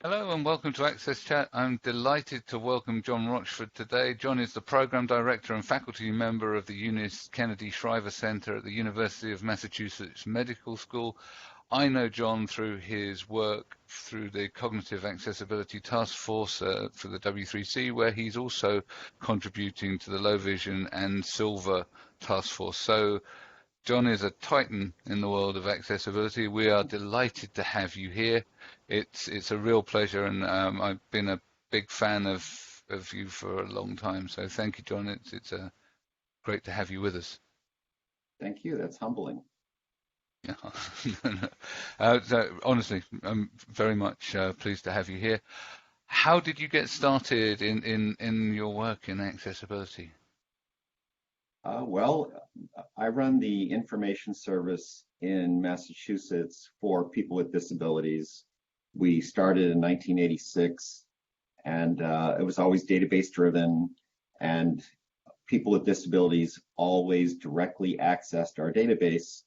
Hello and welcome to AXSChat. I'm delighted to welcome John Rochford today. John is the Program Director and Faculty Member of the Eunice Kennedy Shriver Center at the University of Massachusetts Medical School. I know John through his work through the Cognitive Accessibility Task Force for the W3C, where he's also contributing to the Low Vision and Silver Task Force. So John is a titan in the world of accessibility. We are delighted to have you here. It's a real pleasure, and I've been a big fan of you for a long time. So thank you, John. It's great to have you with us. Thank you. That's humbling. Yeah. So honestly, I'm very much pleased to have you here. How did you get started in your work in accessibility? Well, I run the information service in Massachusetts for people with disabilities. We started in 1986, and it was always database driven, and people with disabilities always directly accessed our database.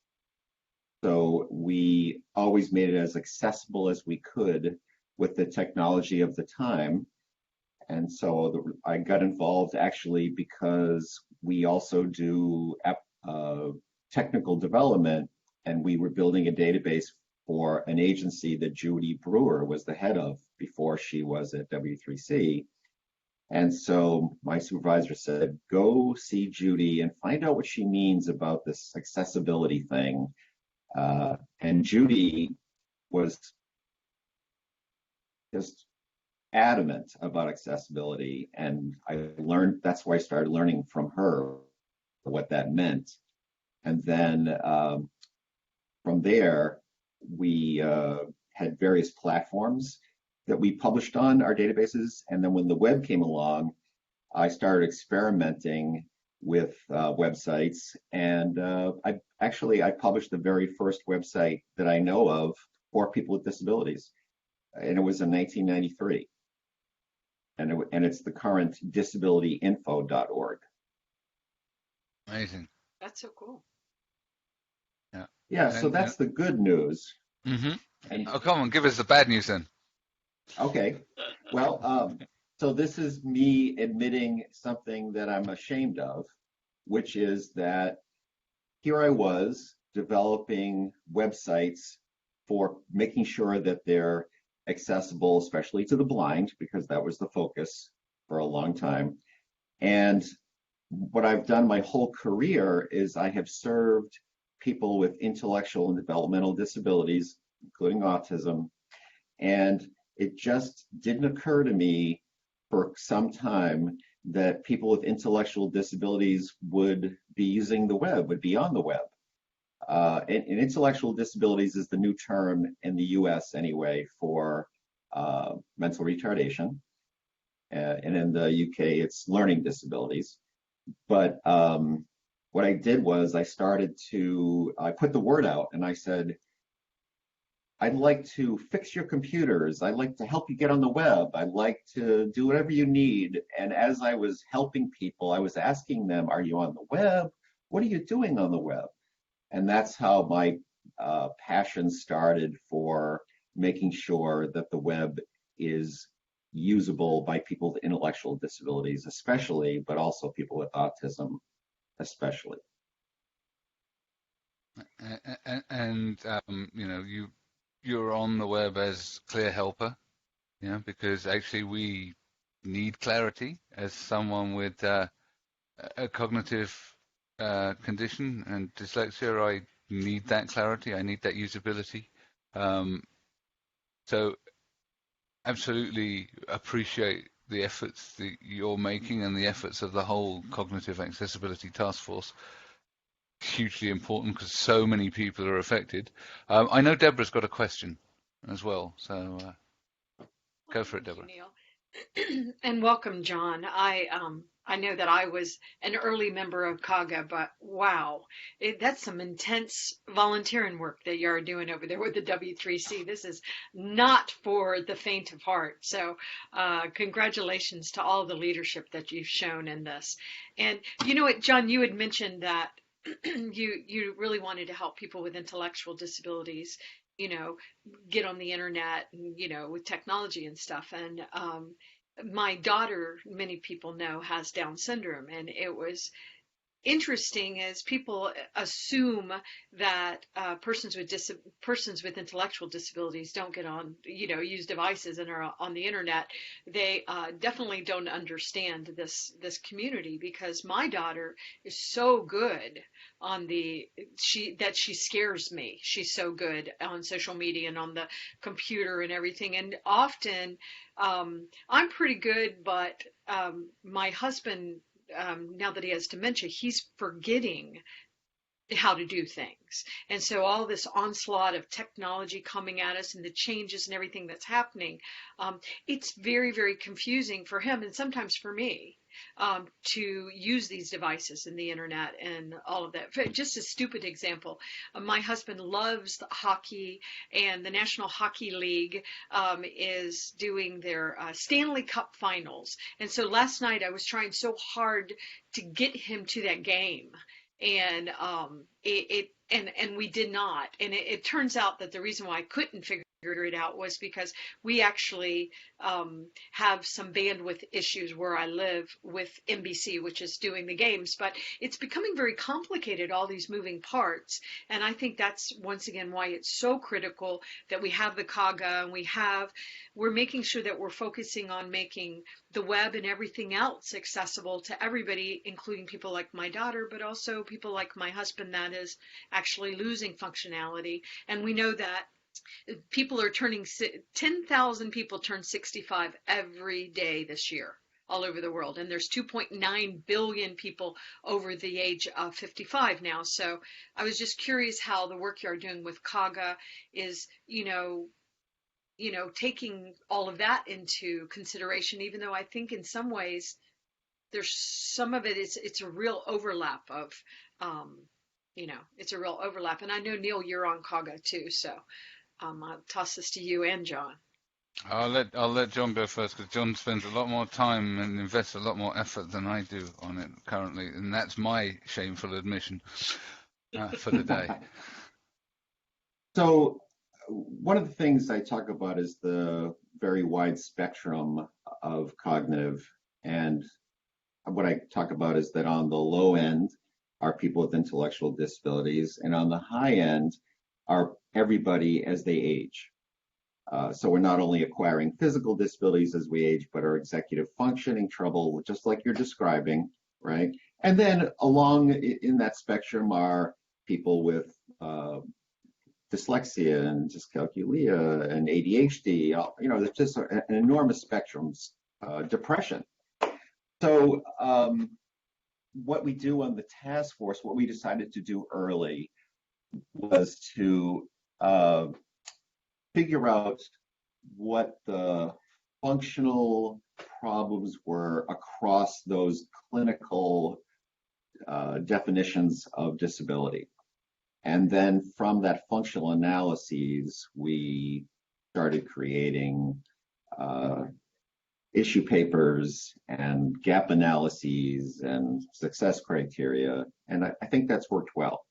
So we always made it as accessible as we could with the technology of the time. And so I got involved actually because we also do technical development, and we were building a database for an agency that Judy Brewer was the head of before she was at W3C. And so my supervisor said, go see Judy and find out what she means about this accessibility thing. And Judy was just adamant about accessibility, and that's why I started learning from her what that meant. And then from there, we had various platforms that we published on our databases. And then when the web came along, I started experimenting with websites. And I published the very first website that I know of for people with disabilities. And it was in 1993. And it's the current disabilityinfo.org. Amazing. That's so cool. Yeah. Yeah, so that's the good news. Mm-hmm. And, oh, come on, give us the bad news then. Okay. Well, so this is me admitting something that I'm ashamed of, which is that here I was developing websites for making sure that they're accessible, especially to the blind, because that was the focus for a long time. And what I've done my whole career is I have served people with intellectual and developmental disabilities, including autism. And it just didn't occur to me for some time that people with intellectual disabilities would be using the web, would be on the web. And intellectual disabilities is the new term in the US anyway for mental retardation. And in the UK, it's learning disabilities. But what I did was I put the word out and I said, I'd like to fix your computers. I'd like to help you get on the web. I'd like to do whatever you need. And as I was helping people, I was asking them, are you on the web? What are you doing on the web? And that's how my passion started for making sure that the web is usable by people with intellectual disabilities, especially, but also people with autism, especially. And you're on the web as clear helper, because actually we need clarity as someone with a cognitive condition and dyslexia. I need that clarity. I need that usability. So absolutely appreciate the efforts that you're making and the efforts of the whole Cognitive Accessibility Task Force. Hugely important because so many people are affected. I know Debra's got a question as well, so go for it, Debra. And welcome, John. I know that I was an early member of CAGA, but wow, that's some intense volunteering work that you're doing over there with the W3C. This is not for the faint of heart. So congratulations to all the leadership that you've shown in this. And you know what, John, you had mentioned that you really wanted to help people with intellectual disabilities. you know, get on the internet and, you know, with technology and stuff. And my daughter, many people know, has Down syndrome, and it was interesting as people assume that persons with intellectual disabilities don't get on, you know, use devices and are on the internet. They definitely don't understand this community, because my daughter is so good on she scares me. She's so good on social media and on the computer and everything. And often I'm pretty good, but my husband, now that he has dementia, he's forgetting how to do things. And so all this onslaught of technology coming at us and the changes and everything that's happening, it's very, very confusing for him and sometimes for me, to use these devices and the internet and all of that. Just a stupid example. My husband loves hockey, and the National Hockey League is doing their Stanley Cup finals. And so last night I was trying so hard to get him to that game, and and we did not. And it turns out that the reason why I couldn't figure it out was because we actually have some bandwidth issues where I live with NBC, which is doing the games. But it's becoming very complicated, all these moving parts. And I think that's once again why it's so critical that we have the CAGA, and we're making sure that we're focusing on making the web and everything else accessible to everybody, including people like my daughter, but also people like my husband that is actually losing functionality. And we know that people are 10,000 people turn 65 every day this year all over the world. And there's 2.9 billion people over the age of 55 now. So I was just curious how the work you're doing with CAGA is, taking all of that into consideration, even though I think in some ways there's some of it it's a real overlap of, it's a real overlap. And I know, Neil, you're on CAGA too. So I'll toss this to you and John. I'll let John go first, because John spends a lot more time and invests a lot more effort than I do on it currently, and that's my shameful admission for the day. So one of the things I talk about is the very wide spectrum of cognitive, and what I talk about is that on the low end are people with intellectual disabilities, and on the high end are everybody as they age. So we're not only acquiring physical disabilities as we age, but our executive functioning trouble, just like you're describing, right? And then along in that spectrum are people with dyslexia and dyscalculia and ADHD. There's just an enormous spectrum. Depression. So what we do on the task force, what we decided to do early was to figure out what the functional problems were across those clinical definitions of disability. And then from that functional analyses, we started creating issue papers and gap analyses and success criteria. And I think that's worked well.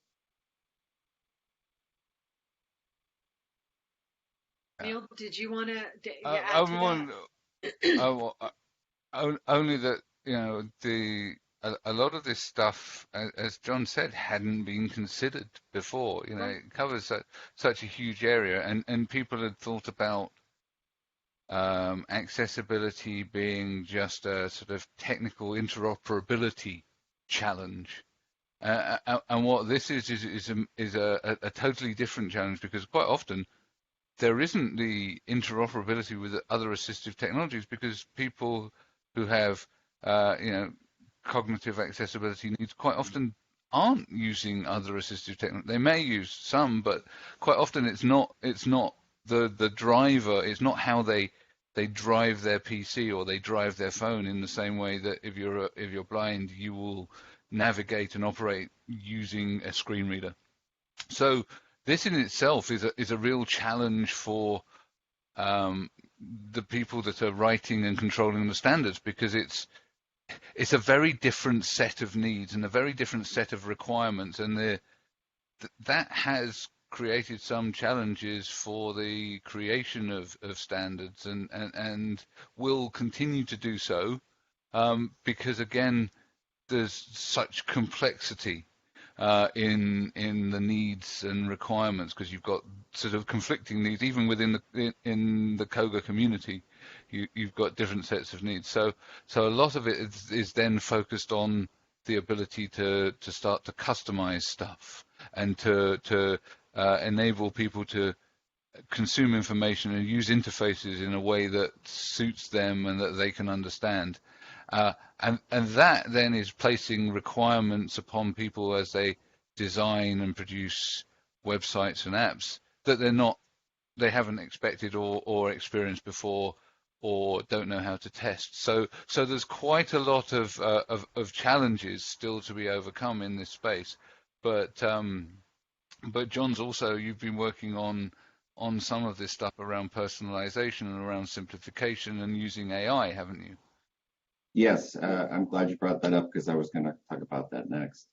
Neil, did you want to add to that? Only that, a lot of this stuff, as John said, hadn't been considered before. It covers such a huge area, and people had thought about accessibility being just a sort of technical interoperability challenge. And what this is a totally different challenge, because quite often there isn't the interoperability with other assistive technologies, because people who have, cognitive accessibility needs quite often aren't using other assistive technologies. They may use some, but quite often it's not the driver. It's not how they drive their PC or they drive their phone in the same way that if you're blind, you will navigate and operate using a screen reader. So this in itself is a real challenge for the people that are writing and controlling the standards, because it's a very different set of needs and a very different set of requirements, and that has created some challenges for the creation of standards, and will continue to do so, because again, there's such complexity in the needs and requirements, because you've got sort of conflicting needs even within the COGA community. You've got different sets of needs. So a lot of it is then focused on the ability to start to customize stuff and to enable people to consume information and use interfaces in a way that suits them and that they can understand. And that then is placing requirements upon people as they design and produce websites and apps that they haven't expected or experienced before, or don't know how to test. So there's quite a lot of challenges still to be overcome in this space. But John's also, you've been working on some of this stuff around personalization and around simplification and using AI, haven't you? Yes, I'm glad you brought that up, because I was going to talk about that next.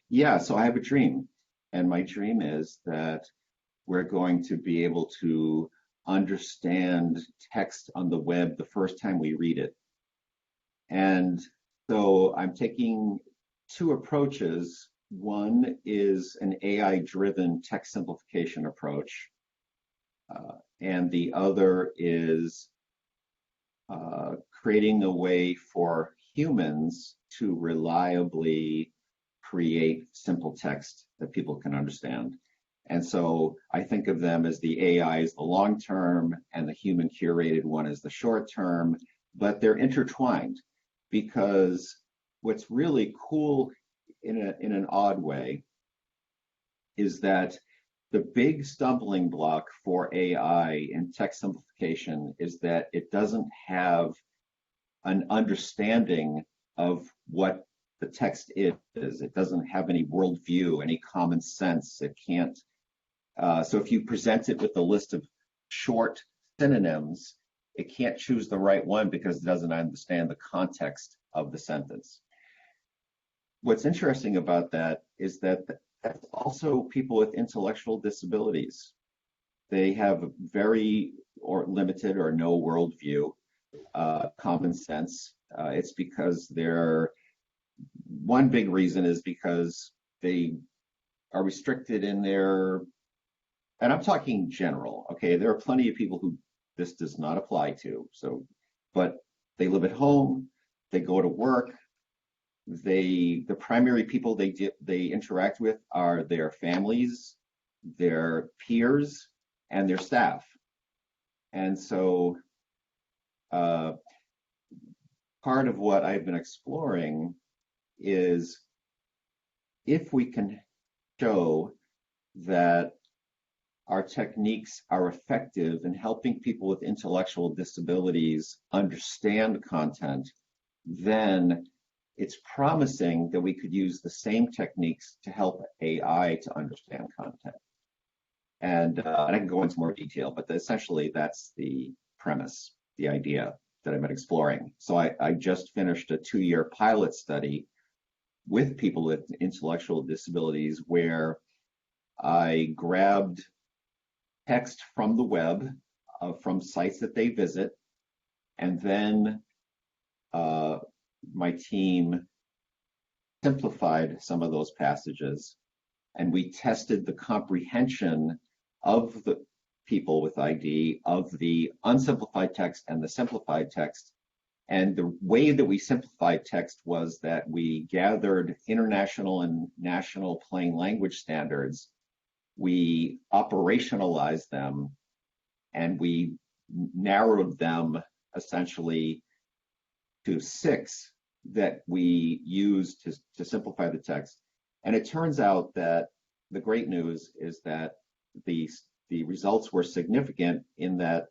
Yeah, so I have a dream, and my dream is that we're going to be able to understand text on the web the first time we read it. And so I'm taking two approaches. One is an AI-driven text simplification approach, and the other is creating a way for humans to reliably create simple text that people can understand. And so I think of them as the AI is the long term and the human curated one is the short term, but they're intertwined, because what's really cool in an odd way is that the big stumbling block for AI in text simplification is that it doesn't have an understanding of what the text is. It doesn't have any worldview, any common sense. It can't. So if you present it with a list of short synonyms, it can't choose the right one because it doesn't understand the context of the sentence. What's interesting about that is that that's also people with intellectual disabilities. They have very or limited or no worldview, common sense. It's because one big reason is because they are restricted in their, and I'm talking general, okay? There are plenty of people who this does not apply to, but they live at home, they go to work, the primary people they interact with are their families, their peers, and their staff. And so part of what I've been exploring is if we can show that our techniques are effective in helping people with intellectual disabilities understand content, then it's promising that we could use the same techniques to help AI to understand content. And I can go into more detail, but essentially that's the premise, the idea that I've been exploring. So I just finished a 2-year pilot study with people with intellectual disabilities where I grabbed text from the web, from sites that they visit, and then my team simplified some of those passages, and we tested the comprehension of the people with ID of the unsimplified text and the simplified text. And the way that we simplified text was that we gathered international and national plain language standards, we operationalized them, and we narrowed them essentially to 6 that we used to simplify the text. And it turns out that the great news is that the results were significant in that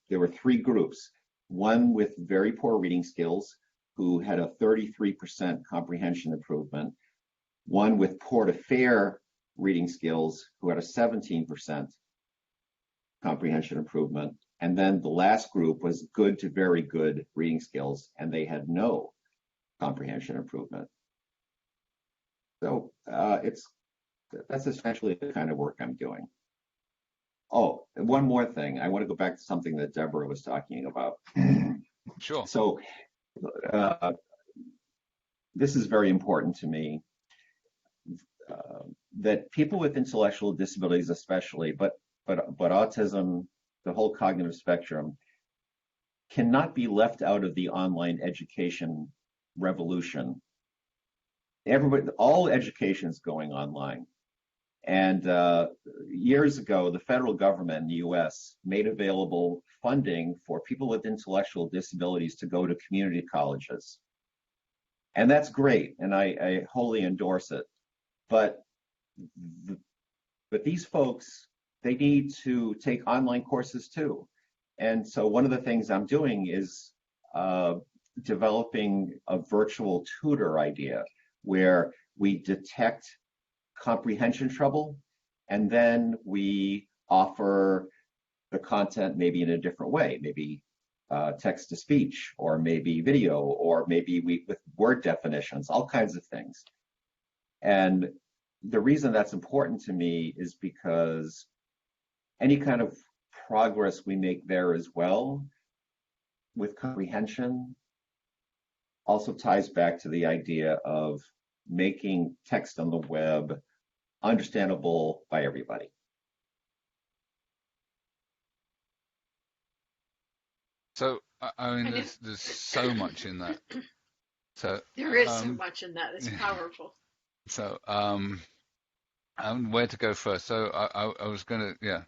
there were 3 groups. One with very poor reading skills, who had a 33% comprehension improvement. One with poor to fair reading skills, who had a 17% comprehension improvement. And then the last group was good to very good reading skills, and they had no comprehension improvement. So it's that's essentially the kind of work I'm doing. Oh, one more thing. I want to go back to something that Debra was talking about. Sure. So this is very important to me, that people with intellectual disabilities especially, but autism, the whole cognitive spectrum, cannot be left out of the online education revolution. Everybody, all education is going online. And years ago, the federal government in the US made available funding for people with intellectual disabilities to go to community colleges. And that's great, and I wholly endorse it. But these folks, they need to take online courses too. And so one of the things I'm doing is developing a virtual tutor idea where we detect comprehension trouble, and then we offer the content maybe in a different way, maybe text to speech, or maybe video, or maybe with word definitions, all kinds of things. And the reason that's important to me is because any kind of progress we make there as well with comprehension also ties back to the idea of making text on the web understandable by everybody. So, I mean, there's so much in that. So there is so much in that. It's powerful. So, where to go first? So I was going to,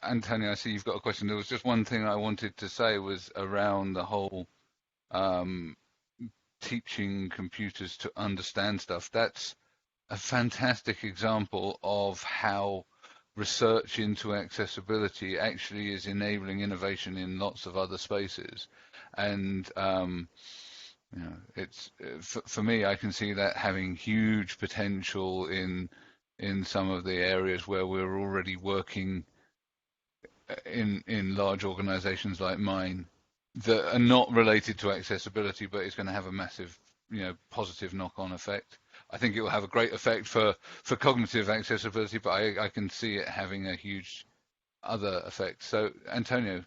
Antonio, I see you've got a question. There was just one thing I wanted to say was around the whole teaching computers to understand stuff. That's a fantastic example of how research into accessibility actually is enabling innovation in lots of other spaces. And it's for me, I can see that having huge potential in some of the areas where we're already working in large organizations like mine that are not related to accessibility, but it's going to have a massive, positive knock-on effect. I think it will have a great effect for cognitive accessibility, but I can see it having a huge other effect. So, Antonio,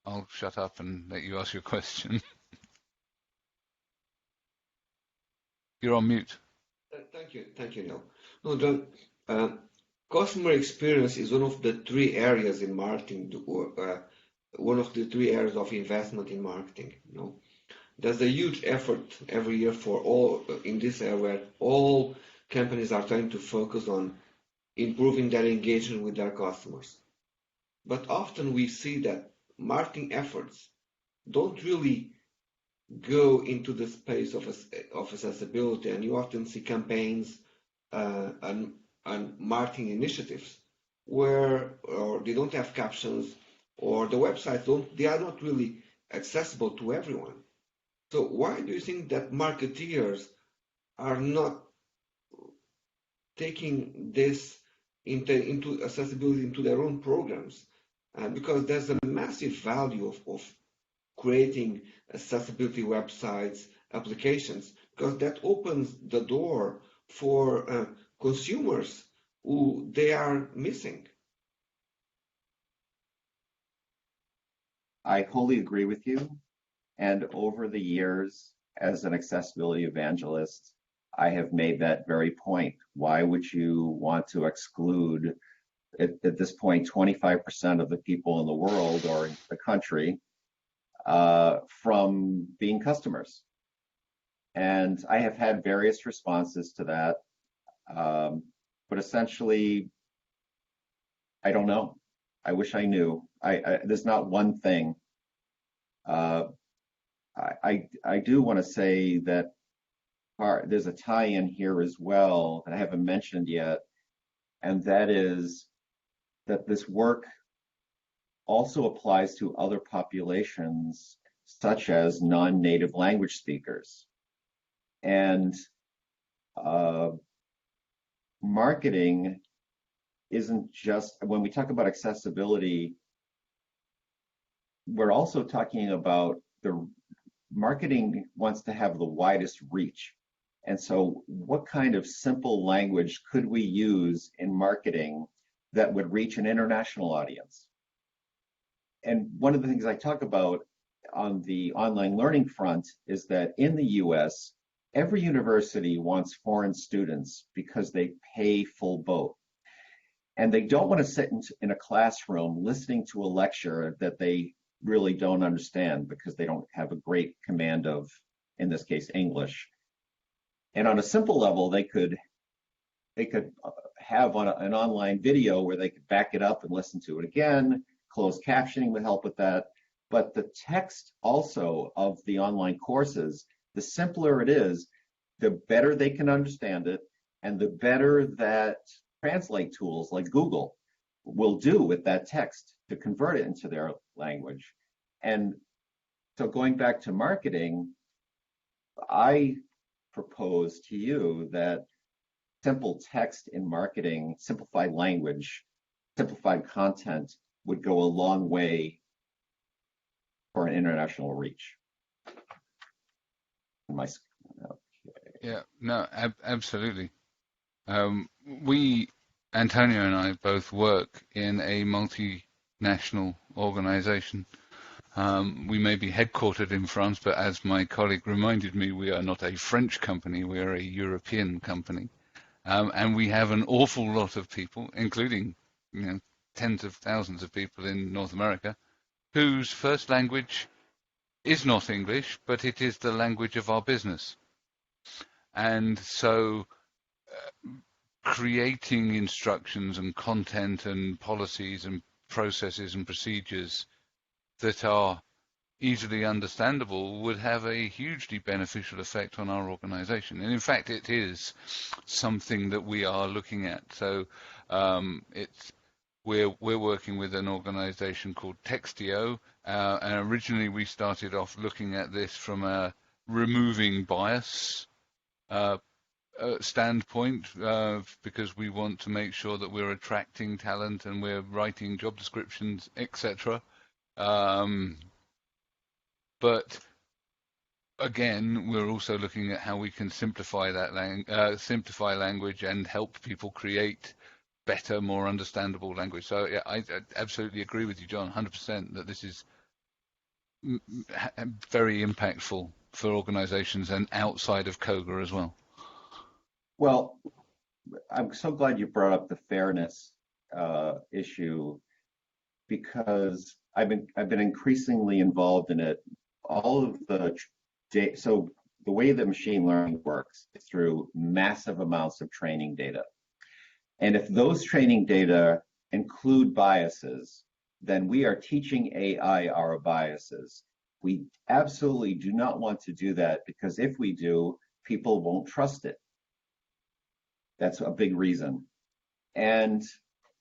I'll shut up and let you ask your question. You're on mute. Thank you, No, John, customer experience is one of the three areas in marketing, one of the three areas of investment in marketing. There's a huge effort every year for all in this area where all companies are trying to focus on improving their engagement with their customers. But often we see that marketing efforts don't really go into the space of accessibility, and you often see campaigns and marketing initiatives where they don't have captions, or the websites they are not really accessible to everyone. So why do you think that marketeers are not taking this into accessibility into their own programs? Because there's a massive value of creating accessibility websites, applications, because that opens the door for consumers who they are missing. I wholly agree with you. And over the years, as an accessibility evangelist, I have made that very point. Why would you want to exclude, at this point, 25% of the people in the world or in the country from being customers? And I have had various responses to that. But essentially, I don't know. I wish I knew. There's not one thing. I do want to say that there's a tie-in here as well that I haven't mentioned yet, and that is that this work also applies to other populations, such as non-native language speakers. And marketing isn't just, when we talk about accessibility, we're also talking about the marketing wants to have the widest reach. And so what kind of simple language could we use in marketing that would reach an international audience? And one of the things I talk about on the online learning front is that in the US, every university wants foreign students because they pay full boat. And they don't want to sit in a classroom listening to a lecture that they really don't understand because they don't have a great command of, in this case, English. And on a simple level, they could have an online video where they could back it up and listen to it again. Closed captioning would help with that. But the text also of the online courses, the simpler it is, the better they can understand it, and the better that translate tools like Google will do with that text to convert it into their language. And so going back to marketing, I propose to you that simple text in marketing, simplified language, simplified content would go a long way for an international reach. Yeah, no, absolutely. Antonio and I both work in a multinational organization. We may be headquartered in France, but as my colleague reminded me, we are not a French company, we are a European company. And we have an awful lot of people, including tens of thousands of people in North America, whose first language is not English, but it is the language of our business. And so creating instructions and content and policies and processes and procedures that are easily understandable would have a hugely beneficial effect on our organization. And in fact, it is something that we are looking at. So we're working with an organization called Textio, and originally we started off looking at this from a removing bias standpoint, because we want to make sure that we're attracting talent and we're writing job descriptions, etc. But again, we're also looking at how we can simplify that simplify language and help people create better, more understandable language. So yeah, I absolutely agree with you, John, 100%, that this is very impactful for organizations and outside of COGA as well. Well, I'm so glad you brought up the fairness issue, because I've been increasingly involved in it. All of so the way that machine learning works is through massive amounts of training data. And if those training data include biases, then we are teaching AI our biases. We absolutely do not want to do that, because if we do, people won't trust it. That's a big reason. And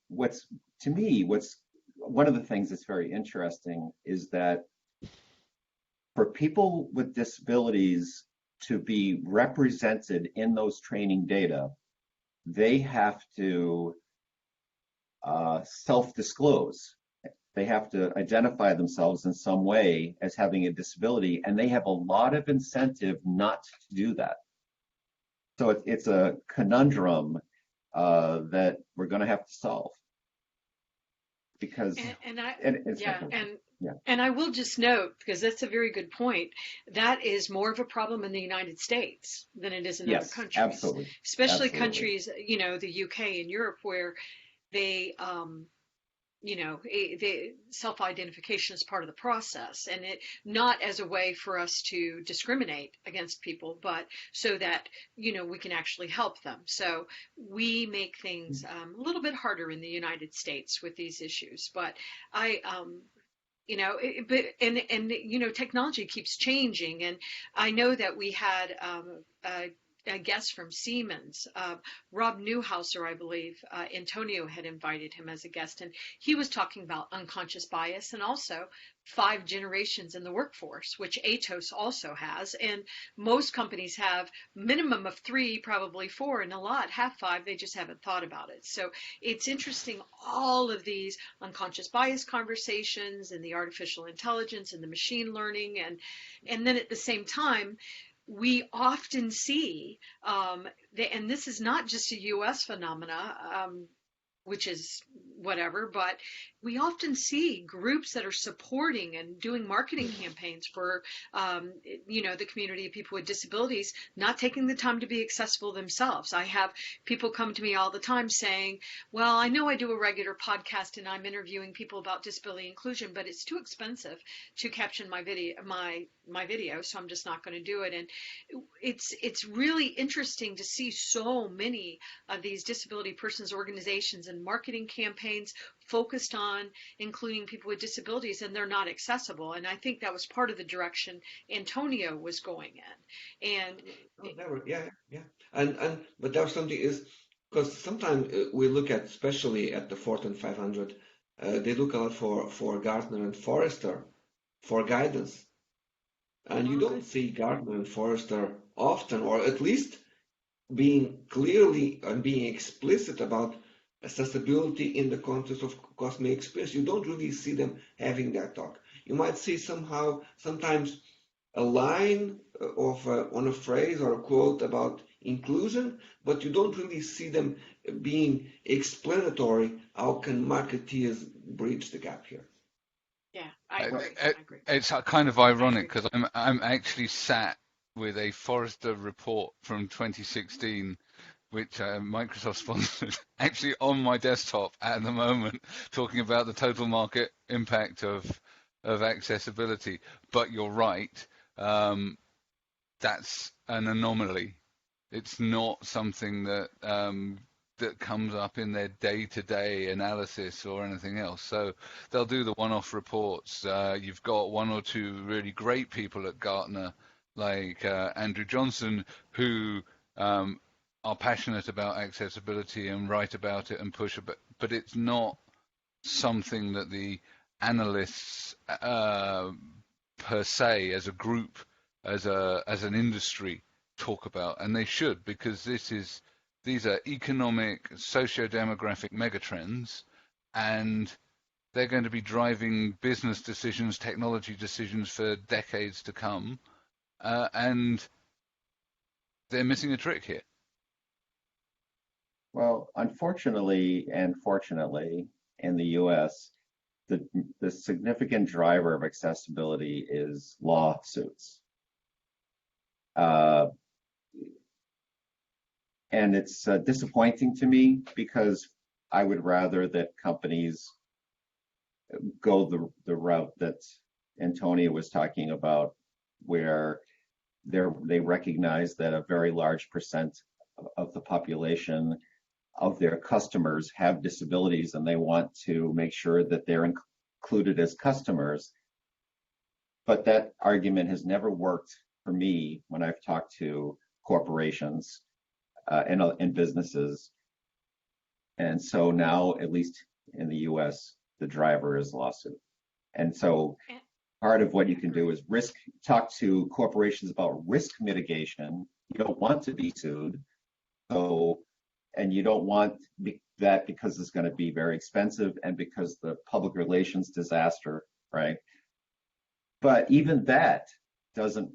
what's one of the things that's very interesting is that for people with disabilities to be represented in those training data, they have to self-disclose. They have to identify themselves in some way as having a disability, and they have a lot of incentive not to do that. So it's a conundrum that we're going to have to solve. Because and I will just note, because that's a very good point, that is more of a problem in the United States than it is in other countries. Absolutely. Especially countries, the UK and Europe, where they the self-identification is part of the process, and it not as a way for us to discriminate against people, but so that we can actually help them. So we make things a little bit harder in the United States with these issues. But technology keeps changing, and I know that we had a guest from Siemens, Rob Newhouser, I believe. Antonio had invited him as a guest, and he was talking about unconscious bias and also 5 generations in the workforce, which Atos also has. And most companies have minimum of 3, probably 4, and a lot have 5. They just haven't thought about it. So it's interesting, all of these unconscious bias conversations and the artificial intelligence and the machine learning, and then at the same time, we often see, and this is not just a U.S. phenomena, which is whatever, but we often see groups that are supporting and doing marketing campaigns for, the community of people with disabilities, not taking the time to be accessible themselves. I have people come to me all the time saying, well, I know I do a regular podcast and I'm interviewing people about disability inclusion, but it's too expensive to caption my video, so I'm just not going to do it. And it's really interesting to see so many of these disability persons organizations and marketing campaigns focused on including people with disabilities, and they're not accessible. And I think that was part of the direction Antonio was going in. And but there's something is, because sometimes we look at, especially at the Fortune 500, they look out for Gartner and Forrester for guidance, and you don't see Gartner and Forrester often, or at least being clearly and being explicit about accessibility in the context of customer experience. You don't really see them having that talk. You might see sometimes a line on a phrase or a quote about inclusion, but you don't really see them being explanatory. How can marketeers bridge the gap here? Yeah, I agree. It's kind of ironic because I'm actually sat with a Forrester report from 2016, which Microsoft sponsored, actually on my desktop at the moment, talking about the total market impact of accessibility. But you're right, that's an anomaly. It's not something that that comes up in their day-to-day analysis or anything else. So they'll do the one-off reports. You've got one or two really great people at Gartner, like Andrew Johnson, who are passionate about accessibility and write about it and push it, but it's not something that the analysts per se, as a group, as an industry, talk about, and they should, because these are economic, socio-demographic megatrends, and they're going to be driving business decisions, technology decisions for decades to come, and they're missing a trick here. Well, unfortunately and fortunately, in the U.S., the significant driver of accessibility is lawsuits. And it's disappointing to me, because I would rather that companies go the route that Antonia was talking about, where they recognize that a very large percent of the population of their customers have disabilities, and they want to make sure that they're included as customers. But that argument has never worked for me when I've talked to corporations and businesses. And so now, at least in the US, the driver is lawsuit. And so part of what you can do is talk to corporations about risk mitigation. You don't want to be sued. And you don't want that because it's going to be very expensive and because the public relations disaster, right? But even that isn't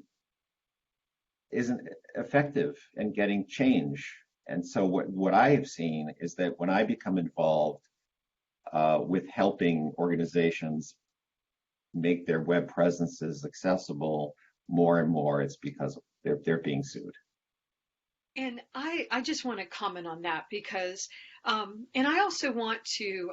effective in getting change. And so what I have seen is that when I become involved with helping organizations make their web presences accessible more and more, it's because they're being sued. And I just want to comment on that, because, and I also want to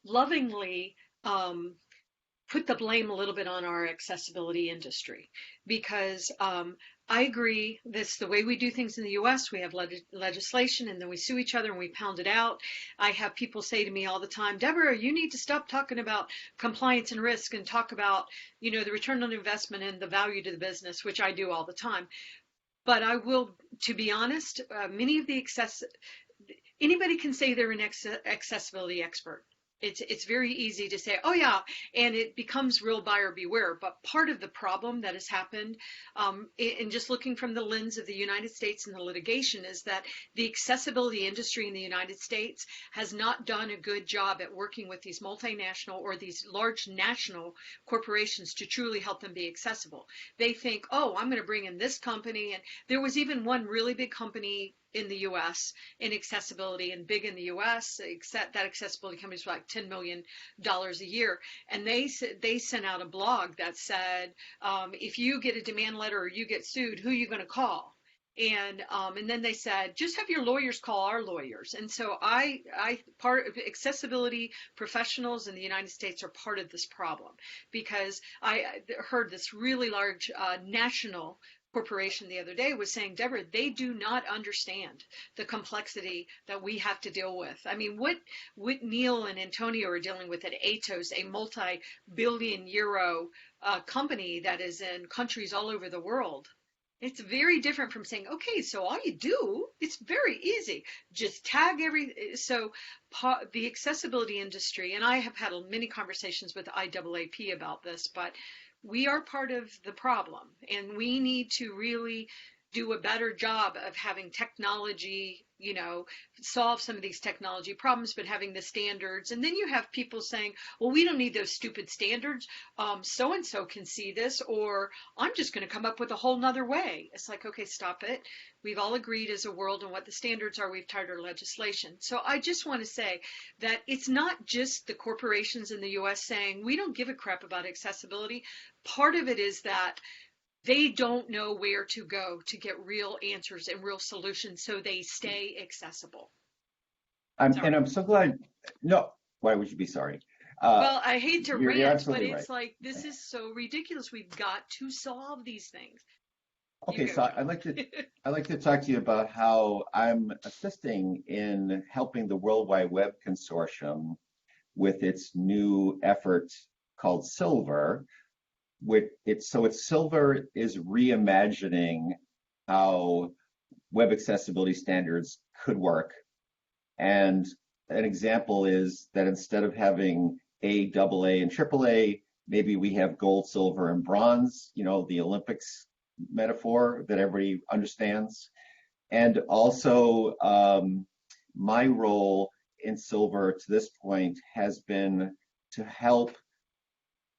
lovingly put the blame a little bit on our accessibility industry, because I agree, this the way we do things in the US. We have legislation, and then we sue each other and we pound it out. I have people say to me all the time, Debra, you need to stop talking about compliance and risk and talk about, the return on investment and the value to the business, which I do all the time. But I will, to be honest, many of the anybody can say they're an accessibility expert. It's very easy to say, oh yeah, and it becomes real buyer beware. But part of the problem that has happened, in just looking from the lens of the United States and the litigation, is that the accessibility industry in the United States has not done a good job at working with these multinational or these large national corporations to truly help them be accessible. They think, oh, I'm going to bring in this company. And there was even one really big company in the U.S. in accessibility, and big in the U.S. Except that accessibility companies for like $10 million a year, and they sent out a blog that said, if you get a demand letter or you get sued, who are you going to call? And then they said, just have your lawyers call our lawyers. And so part of accessibility professionals in the United States are part of this problem, because I heard this really large national corporation the other day was saying, Debra, they do not understand the complexity that we have to deal with. I mean, what Neil and Antonio are dealing with at Atos, a multi-billion euro company that is in countries all over the world. It's very different from saying, okay, so all you do, it's very easy. Just tag so the accessibility industry, and I have had many conversations with IAAP about this, but we are part of the problem, and we need to really do a better job of having technology, solve some of these technology problems, but having the standards. And then you have people saying, well, we don't need those stupid standards. So-and-so can see this, or I'm just going to come up with a whole nother way. It's like, okay, stop it. We've all agreed as a world on what the standards are. We've tied our legislation. So I just want to say that it's not just the corporations in the U.S. saying, we don't give a crap about accessibility. Part of it is that they don't know where to go to get real answers and real solutions, so they stay accessible. And I'm so glad. No, why would you be sorry? Well, I hate to rant, but it's right. like, this is so ridiculous. We've got to solve these things. Okay, so I'd like to talk to you about how I'm assisting in helping the World Wide Web Consortium with its new effort called Silver. Silver is reimagining how web accessibility standards could work. And an example is that instead of having A, AA, and AAA, maybe we have gold, silver, and bronze, the Olympics metaphor that everybody understands. And also, my role in Silver to this point has been to help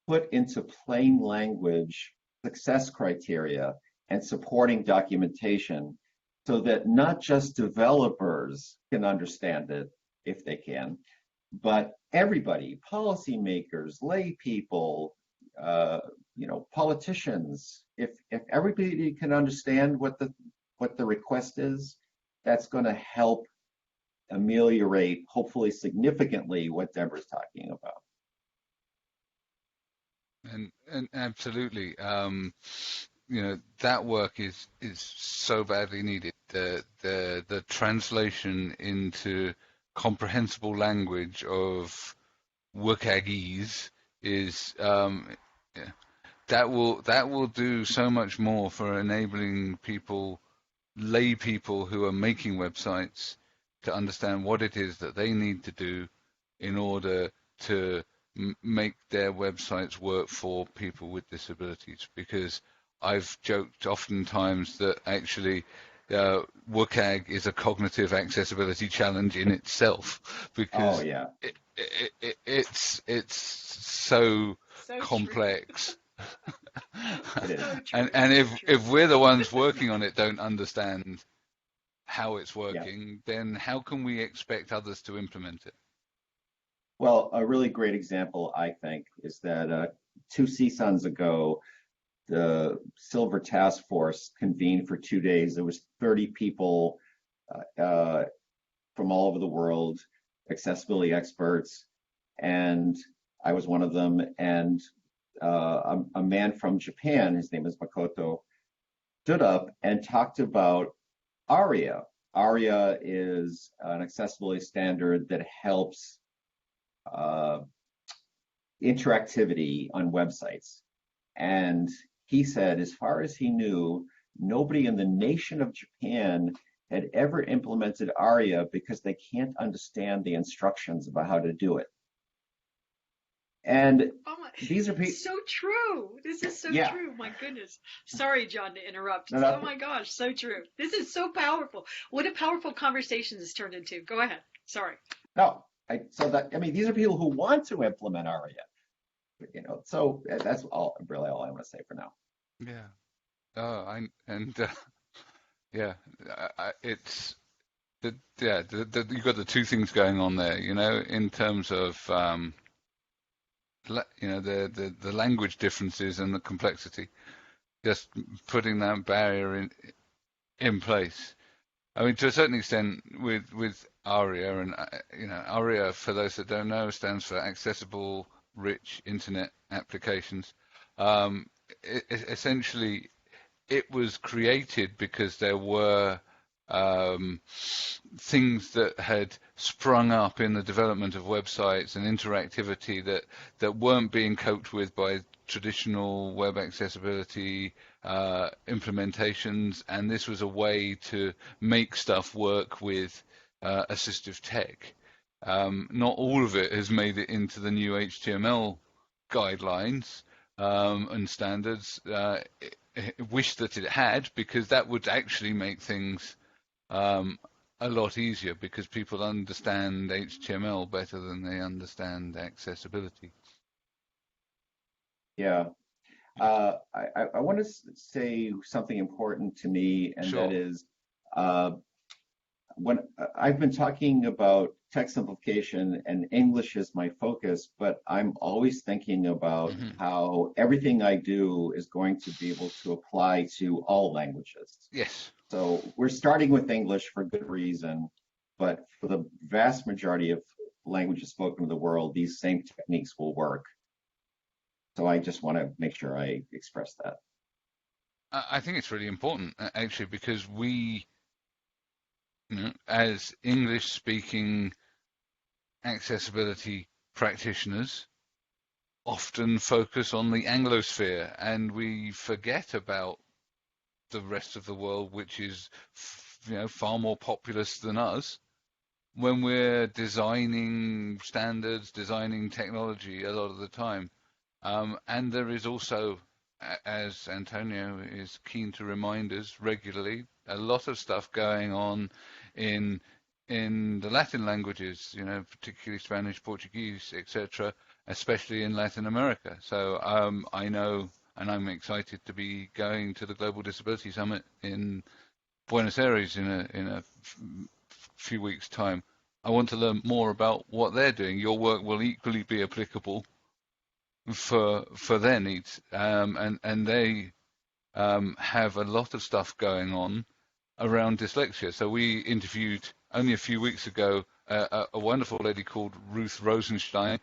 put into plain language success criteria and supporting documentation so that not just developers can understand it, if they can, but everybody, policymakers, lay people, politicians, if everybody can understand what the request is, that's going to help ameliorate, hopefully significantly, what Debra's talking about. And absolutely, that work is so badly needed. The translation into comprehensible language of WCAGese is that will do so much more for enabling lay people who are making websites to understand what it is that they need to do in order to make their websites work for people with disabilities. Because I've joked oftentimes that actually WCAG is a cognitive accessibility challenge in itself, because it's so complex. And if we're the ones working on it don't understand how it's working, then how can we expect others to implement it? Well, a really great example, I think, is that 2 CSUNs ago, the Silver Task Force convened for 2 days. There was 30 people from all over the world, accessibility experts, and I was one of them. And a man from Japan, his name is Makoto, stood up and talked about ARIA. ARIA is an accessibility standard that helps interactivity on websites. And he said, as far as he knew, nobody in the nation of Japan had ever implemented ARIA because they can't understand the instructions about how to do it. And Oh my, these are people, it's so true. This is so yeah, true. My goodness. Sorry, John, to interrupt. no, Oh my gosh, so true. This is so powerful. What a powerful conversation this turned into. Go ahead. Sorry. no. I mean, these are people who want to implement ARIA, so that's really all I want to say for now. Yeah. Yeah, it's you've got the two things going on there, in terms of the language differences and the complexity. Just putting that barrier in place. I mean, to a certain extent, with ARIA, and ARIA, for those that don't know, stands for Accessible Rich Internet Applications. Essentially, it was created because there were things that had sprung up in the development of websites and interactivity that weren't being coped with by traditional web accessibility implementations, and this was a way to make stuff work with assistive tech. Not all of it has made it into the new HTML guidelines and standards. Wish that it had, because that would actually make things a lot easier, because people understand HTML better than they understand accessibility. Yeah. I want to say something important to me, and Sure. that is when I've been talking about text simplification and English is my focus, but I'm always thinking about how everything I do is going to be able to apply to all languages. Yes. So we're starting with English for good reason, but for the vast majority of languages spoken in the world, these same techniques will work. So I just want to make sure I express that. I think it's really important, actually, because we, as English-speaking accessibility practitioners, often focus on the Anglosphere, and we forget about the rest of the world, which is, far more populous than us, when we're designing standards, designing technology a lot of the time. And there is also, as Antonio is keen to remind us regularly, a lot of stuff going on in the Latin languages, particularly Spanish, Portuguese, etc., especially in Latin America. So I know, and I'm excited to be going to the Global Disability Summit in Buenos Aires in a few weeks' time. I want to learn more about what they're doing. Your work will equally be applicable for their needs, and they have a lot of stuff going on around dyslexia. So we interviewed only a few weeks ago a wonderful lady called Ruth Rosenstein,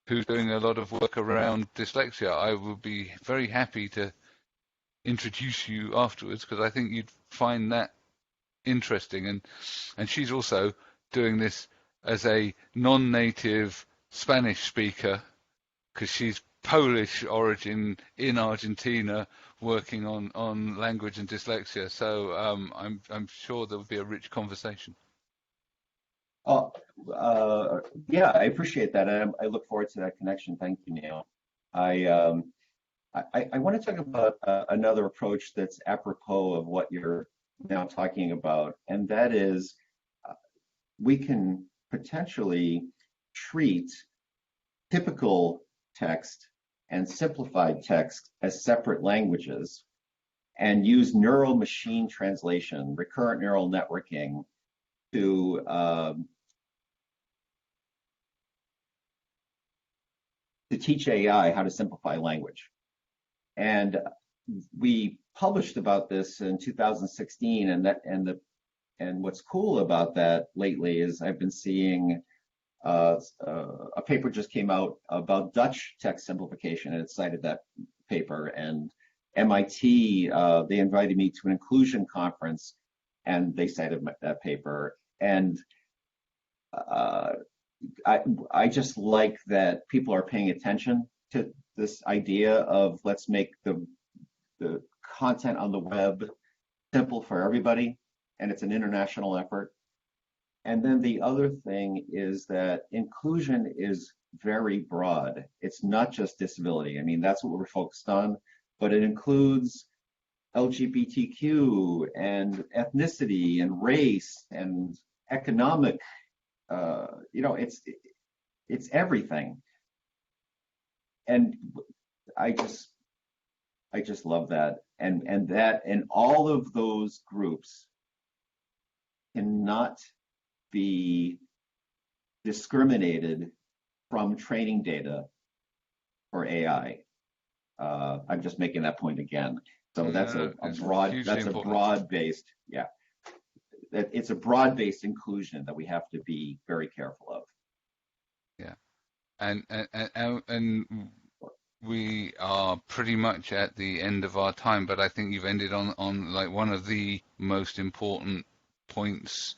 who's doing a lot of work around dyslexia. I would be very happy to introduce you afterwards, because I think you'd find that interesting. And she's also doing this as a non-native Spanish speaker, because she's Polish origin in Argentina, working on language and dyslexia. So I'm sure there would be a rich conversation. Oh, yeah, I appreciate that. I look forward to that connection. Thank you, Neil. I want to talk about another approach that's apropos of what you're now talking about, and that is we can potentially treat typical text and simplified text as separate languages and use neural machine translation, recurrent neural networking, to teach AI how to simplify language. And we published about this in 2016, and what's cool about that lately is I've been seeing a paper just came out about Dutch text simplification, and it cited that paper. And MIT, they invited me to an inclusion conference, and they cited that paper. And I just like that people are paying attention to this idea of let's make the content on the web simple for everybody, and it's an international effort. And then the other thing is that inclusion is very broad. It's not just disability. I mean, that's what we're focused on, but it includes LGBTQ and ethnicity and race and economic. It's everything. And I just love that. And all of those groups cannot be discriminated from training data for AI. I'm just making that point again. So that's a broad-based, yeah. It's a broad-based inclusion that we have to be very careful of. Yeah, and we are pretty much at the end of our time, but I think you've ended on like one of the most important points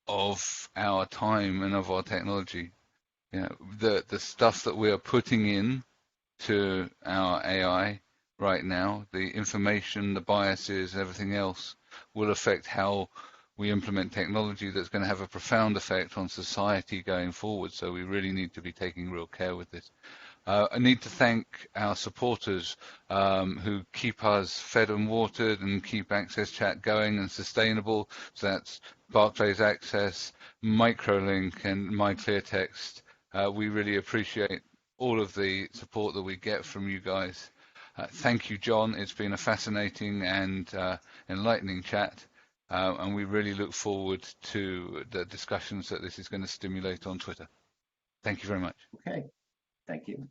of our time and of our technology. You know, the stuff that we are putting in to our AI right now, the information, the biases, everything else will affect how we implement technology that's going to have a profound effect on society going forward. So we really need to be taking real care with this. I need to thank our supporters who keep us fed and watered and keep AXSChat going and sustainable. So that's Barclays Access, Microlink, and MyClearText. We really appreciate all of the support that we get from you guys. Thank you, John. It's been a fascinating and enlightening chat. And we really look forward to the discussions that this is going to stimulate on Twitter. Thank you very much. Okay, thank you.